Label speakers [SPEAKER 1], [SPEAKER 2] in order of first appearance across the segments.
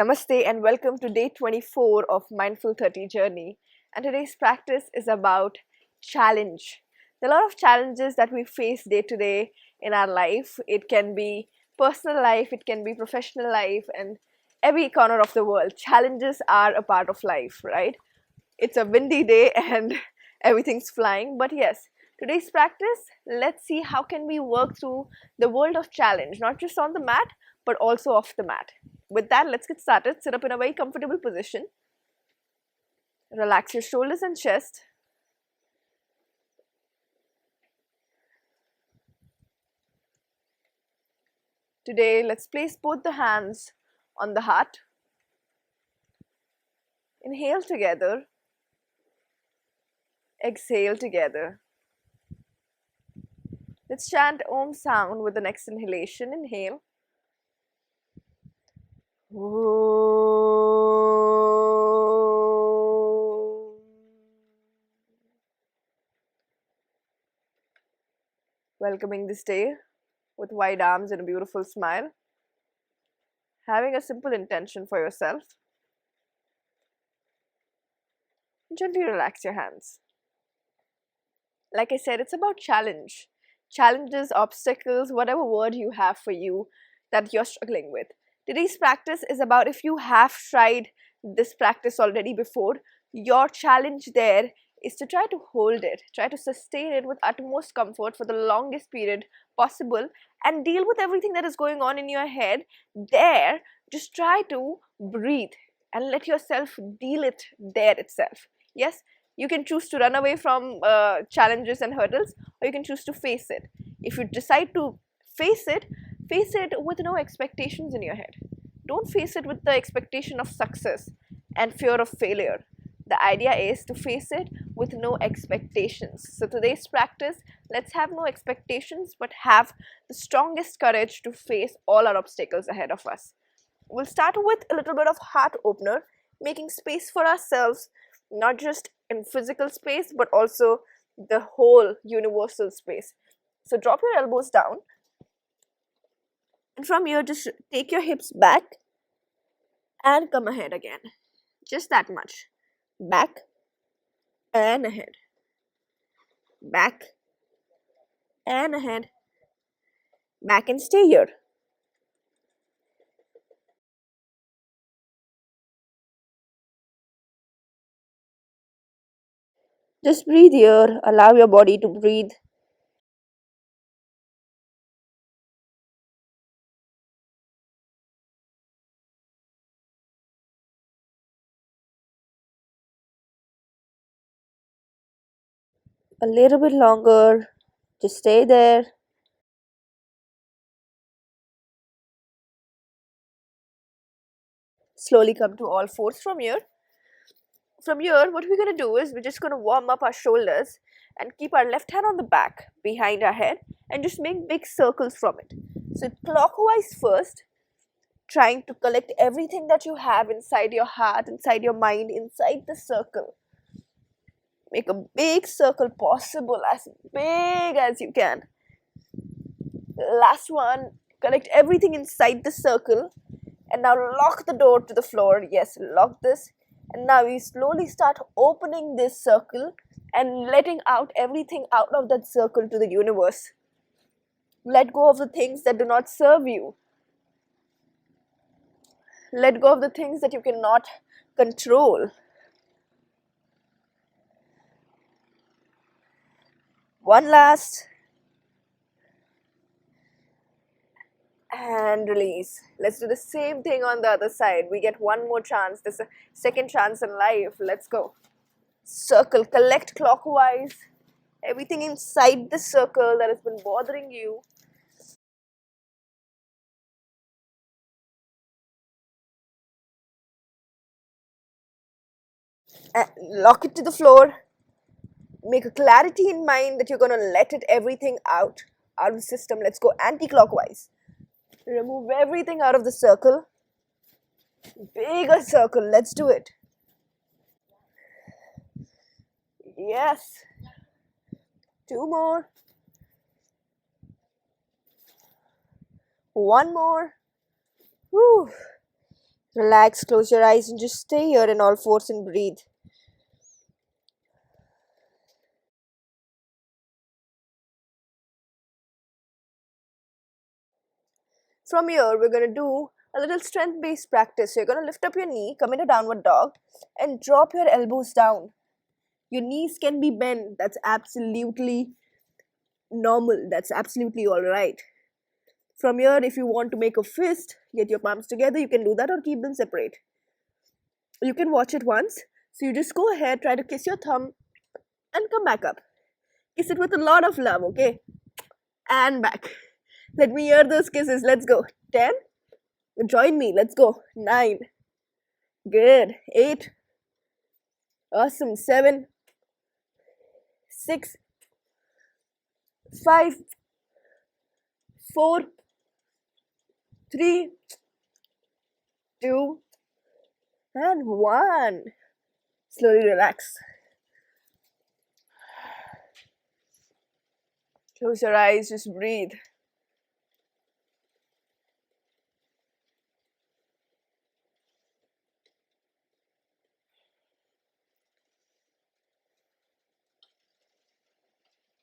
[SPEAKER 1] Namaste and welcome to day 24 of Mindful 30 journey. And today's practice is about challenge. There are a lot of challenges that we face day to day in our life. It can be personal life, it can be professional life, and every corner of the world. Challenges are a part of life, right? It's a windy day and everything's flying. But yes, today's practice, let's see how can we work through the world of challenge, not just on the mat, but also off the mat. With that, let's get started. Sit up in a very comfortable position. Relax your shoulders and chest. Today, let's place both the hands on the heart. Inhale together. Exhale together. Let's chant Om sound with the next inhalation. Inhale. Welcoming this day with wide arms and a beautiful smile. Having a simple intention for yourself. Gently relax your hands. Like I said, it's about challenge. Challenges, obstacles, whatever word you have for you that you're struggling with. Today's practice is about if you have tried this practice already before, your challenge there is to try to hold it, try to sustain it with utmost comfort for the longest period possible and deal with everything that is going on in your head. There, just try to breathe and let yourself deal it there itself. Yes, you can choose to run away from challenges and hurdles, or you can choose to face it. If you decide to face it with no expectations in your head. Don't face it with the expectation of success and fear of failure. The idea is to face it with no expectations. So today's practice, let's have no expectations but have the strongest courage to face all our obstacles ahead of us. We'll start with a little bit of heart opener, making space for ourselves, not just in physical space but also the whole universal space. So drop your elbows down. And from here, just take your hips back and come ahead again. Just that much. Back and ahead. Back and ahead. Back and stay here. Just breathe here. Allow your body to breathe. A little bit longer. Just stay there. Slowly come to all fours from here. From here, what we're going to do is we're just going to warm up our shoulders and keep our left hand on the back behind our head and just make big circles from it. So clockwise first, trying to collect everything that you have inside your heart, inside your mind, inside the circle. Make a big circle possible, as big as you can. Last one, collect everything inside the circle and now lock the door to the floor. Yes, lock this. And now we slowly start opening this circle and letting out everything out of that circle to the universe. Let go of the things that do not serve you. Let go of the things that you cannot control. One last. And release. Let's do the same thing on the other side. We get one more chance. This is a second chance in life. Let's go. Circle. Collect clockwise. Everything inside the circle that has been bothering you. And lock it to the floor. Make a clarity in mind that you're going to let it everything out of the system. Let's go anti-clockwise. Remove everything out of the circle. Bigger circle. Let's do it. Yes. Two more. One more. Whew. Relax, close your eyes and just stay here in all fours and breathe. From here, we're going to do a little strength-based practice. So you're going to lift up your knee, come into downward dog, and drop your elbows down. Your knees can be bent. That's absolutely normal. That's absolutely alright. From here, if you want to make a fist, get your palms together, you can do that or keep them separate. You can watch it once. So you just go ahead, try to kiss your thumb and come back up. Kiss it with a lot of love, okay? And back. Let me hear those kisses. Let's go. 10. Join me. Let's go. 9. Good. 8. Awesome. 7. 6. 5. 4. 3. 2. And 1. Slowly relax. Close your eyes. Just breathe.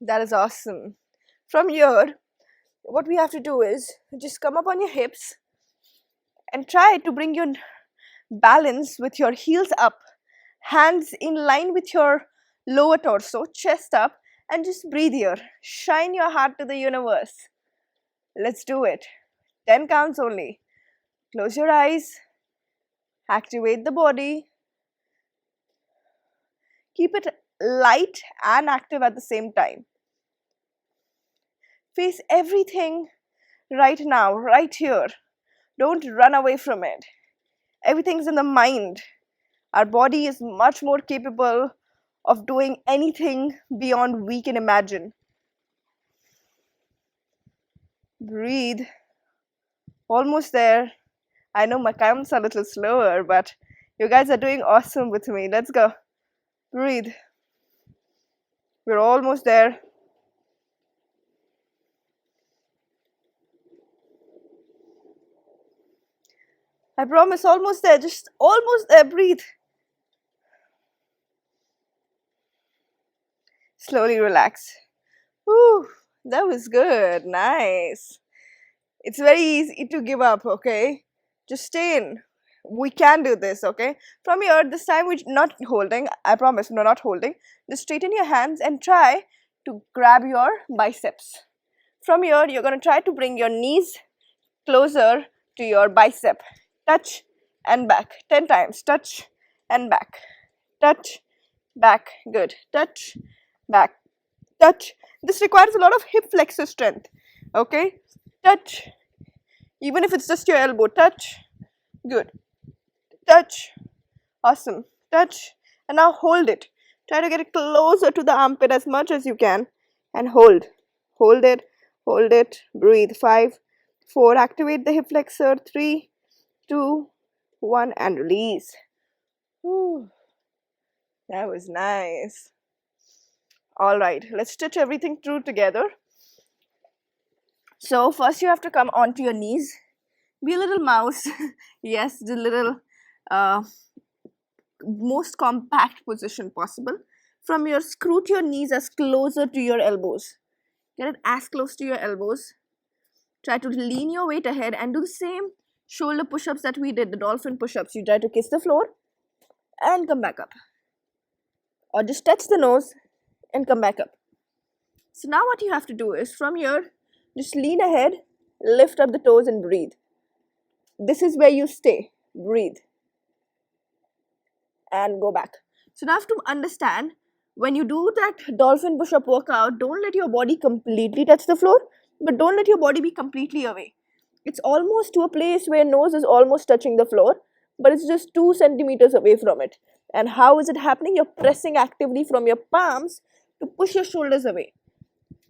[SPEAKER 1] That is awesome. From here, what we have to do is just come up on your hips and try to bring your balance with your heels up, hands in line with your lower torso, chest up, and just breathe here. Shine your heart to the universe. Let's do it. 10 counts only. Close your eyes. Activate the body. Keep it light and active at the same time. Face everything right now, right here. Don't run away from it. Everything's in the mind. Our body is much more capable of doing anything beyond we can imagine. Breathe. Almost there. I know my counts are a little slower, but you guys are doing awesome with me. Let's go. Breathe. We're almost there. I promise, almost there. Just almost there. Breathe. Slowly relax. Whew, that was good. Nice. It's very easy to give up, okay? Just stay in. We can do this, okay? From here, this time we're not holding. I promise, no, not holding. Just straighten your hands and try to grab your biceps. From here, you're going to try to bring your knees closer to your bicep. Touch and back. 10 times. Touch and back. Touch, back. Good. Touch, back. Touch. This requires a lot of hip flexor strength, okay? Touch. Even if it's just your elbow. Touch. Good. Touch. Awesome. Touch. And now hold it. Try to get it closer to the armpit as much as you can. And hold. Hold it. Hold it. Breathe. 5, 4. Activate the hip flexor. 3, 2, 1. And release. Whew. That was nice. Alright. Let's stitch everything through together. So first you have to come onto your knees. Be a little mouse. Yes, the little most compact position possible. From here, scrute your knees as closer to your elbows. Get it as close to your elbows. Try to lean your weight ahead and do the same shoulder push-ups that we did, the dolphin push-ups. You try to kiss the floor and come back up. Or just touch the nose and come back up. So now what you have to do is, from here, just lean ahead, lift up the toes and breathe. This is where you stay. Breathe. And go back. So now you have to understand, when you do that dolphin push-up workout, don't let your body completely touch the floor, but don't let your body be completely away. It's almost to a place where nose is almost touching the floor, but it's just 2 centimeters away from it. And how is it happening? You're pressing actively from your palms to push your shoulders away.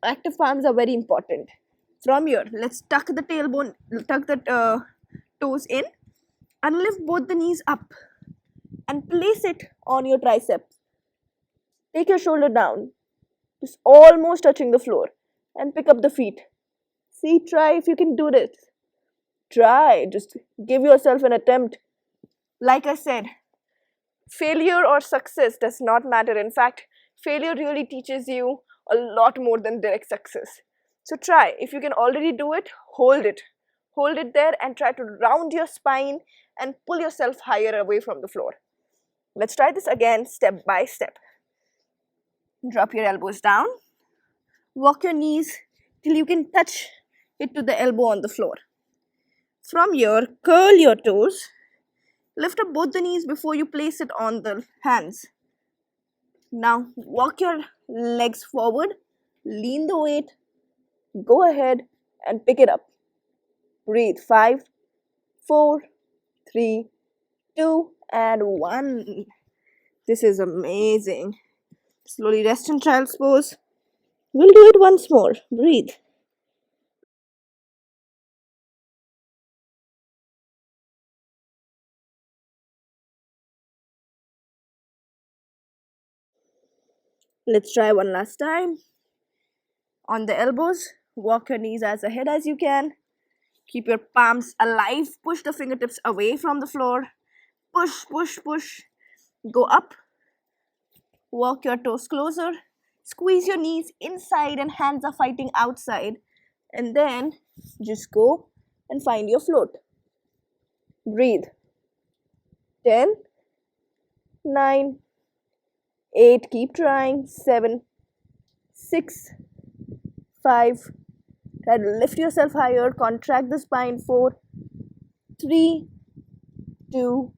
[SPEAKER 1] Active palms are very important. From here, let's tuck the tailbone, tuck the toes in and lift both the knees up and place it on your triceps. Take your shoulder down, just almost touching the floor, and pick up the feet. See, try if you can do this. Try, just give yourself an attempt. Like I said, failure or success does not matter. In fact, failure really teaches you a lot more than direct success. So try. If you can already do it, hold it. Hold it there and try to round your spine and pull yourself higher away from the floor. Let's try this again, step by step. Drop your elbows down. Walk your knees till you can touch it to the elbow on the floor. From here, curl your toes. Lift up both the knees before you place it on the hands. Now walk your legs forward, lean the weight, go ahead and pick it up. Breathe. 5, 4, 3, 2, and 1. This is amazing. Slowly rest in child's pose. We'll do it once more. Breathe. Let's try one last time. On the elbows, walk your knees as ahead as you can. Keep your palms alive. Push the fingertips away from the floor. Push, push, push. Go up. Walk your toes closer. Squeeze your knees inside and hands are fighting outside. And then just go and find your float. Breathe. 10, 9, 8, keep trying. 7, 6, 5. Try to lift yourself higher. Contract the spine. 4, 3, 2,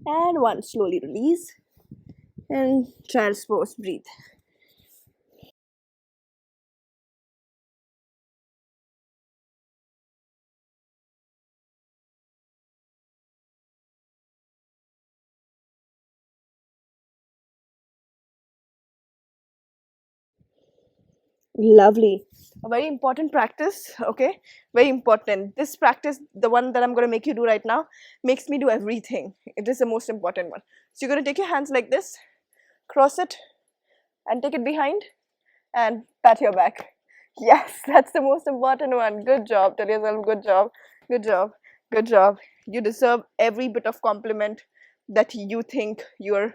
[SPEAKER 1] and 1. Slowly release. And child's pose. Breathe. Lovely. A very important practice, okay? Very important. This practice, the one that I'm going to make you do right now, makes me do everything. It is the most important one. So you're going to take your hands like this, cross it, and take it behind, and pat your back. Yes, that's the most important one. Good job. Tell yourself, good job, good job, good job. You deserve every bit of compliment that you think you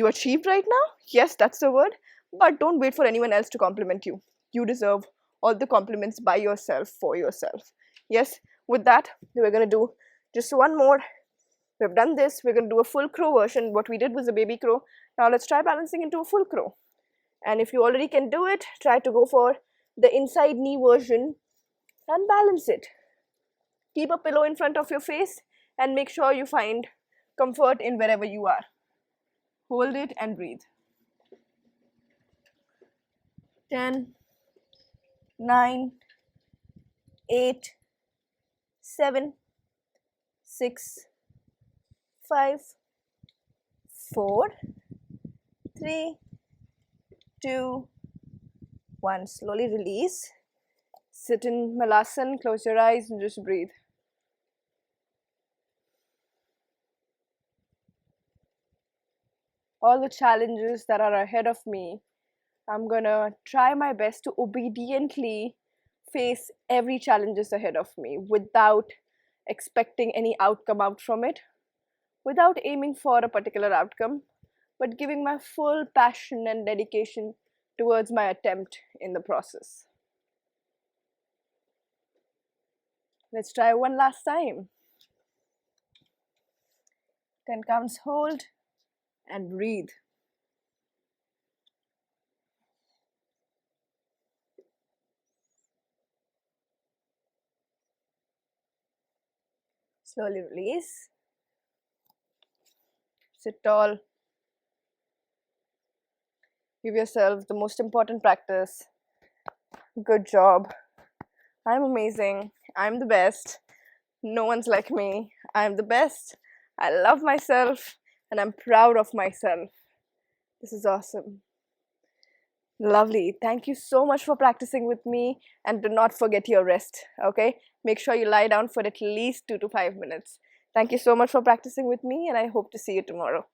[SPEAKER 1] achieved right now. Yes, that's the word. But don't wait for anyone else to compliment you. You deserve all the compliments by yourself, for yourself. Yes, with that, we're going to do just one more. We've done this. We're going to do a full crow version. What we did was a baby crow. Now let's try balancing into a full crow. And if you already can do it, try to go for the inside knee version and balance it. Keep a pillow in front of your face and make sure you find comfort in wherever you are. Hold it and breathe. 10, 9, 8, 7, 6, 5, 4, 3, 2, 1. Slowly release. Sit in Malasana, close your eyes and just breathe. All the challenges that are ahead of me, I'm gonna try my best to obediently face every challenges ahead of me without expecting any outcome out from it, without aiming for a particular outcome, but giving my full passion and dedication towards my attempt in the process. Let's try one last time. 10 counts, hold and breathe. Slowly release. Sit tall. Give yourself the most important practice. Good job. I'm amazing. I'm the best. No one's like me. I'm the best. I love myself and I'm proud of myself. This is awesome. Lovely. Thank you so much for practicing with me, and do not forget your rest, okay? Make sure you lie down for at least 2 to 5 minutes. Thank you so much for practicing with me, and I hope to see you tomorrow.